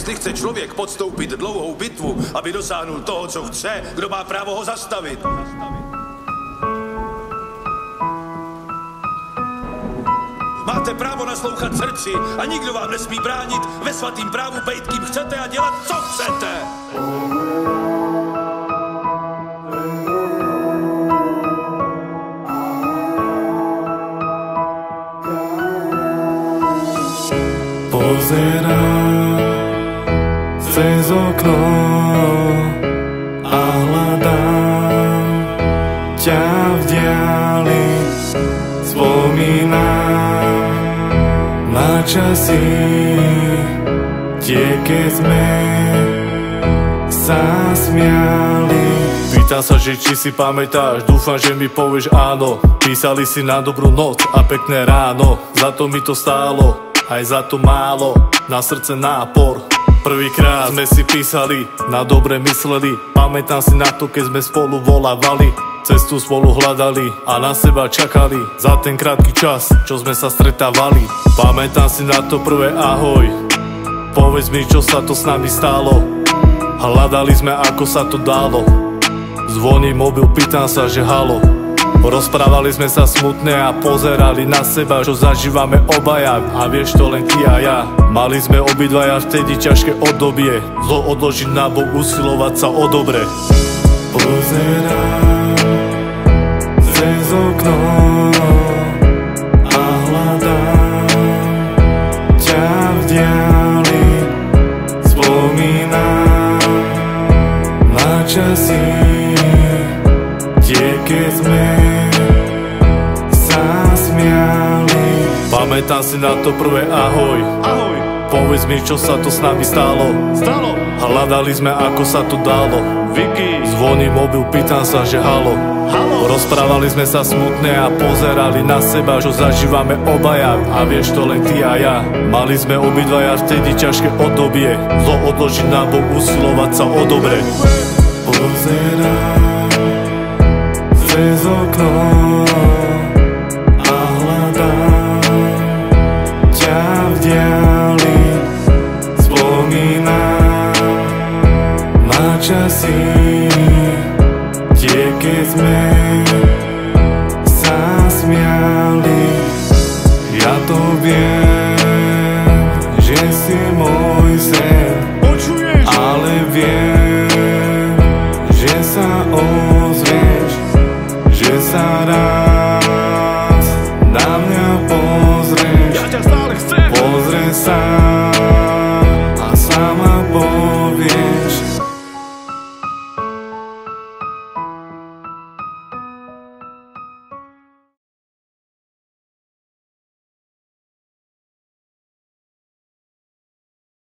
jestli chce člověk podstoupit dlouhou bitvu, aby dosáhnul toho, co chce, kdo má právo ho zastavit? Máte právo naslouchat srdci a nikdo vám nesmí bránit ve svatým právu bejt kým chcete a dělat, co chcete. Pozerám cez okno a hľadám ťa v diaľi, spomínam na časy, tie, keď sme sa smiali. Pýtam sa, že či si pamätáš, dúfam, že mi povieš áno. Písali si na dobrú noc a pekné ráno, za to mi to stálo, aj za to málo, na srdce nápor. Prvýkrát sme si písali, na dobre mysleli. Pamätám si na to, keď sme spolu volávali, cestu spolu hľadali a na seba čakali za ten krátky čas, čo sme sa stretávali. Pamätám si na to prvé ahoj, povedz mi, čo sa to s nami stalo. Hľadali sme, ako sa to dalo. Zvoní mobil, pýtam sa, že halo. Rozprávali sme sa smutne a pozerali na seba, čo zažívame obaja. A vieš to len ty a ja. Mali sme obidvaja vtedy ťažké obdobie, zlo odložiť na bok, usilovať sa o dobre. Pozerám cez okno a hľadám ťa v diaľi, spomínam na časy, tie, keď sme sa smiali. Pamätám si na to prvé ahoj, ahoj. Povedz mi, čo sa to s nami stalo. Hľadali sme, ako sa to dalo. Vicky. Zvoní mobil, pýtam sa, že halo. Rozprávali sme sa smutne a pozerali na seba, čo zažívame obaja. A vieš to len ty a ja. Mali sme obidvaja vtedy ťažké obdobie, zlo odložiť na bok, usilovať sa o dobre. Pozerám cez okno a hľadám ťa v diaľi, spomínam na časy, tie, keď sme sa smiali. Ja to viem, že si môj sen, ale viem, že sa ozvieš, že sa raz na mňa pozrieš. Ja ťa stále chcem. Pozrieš sa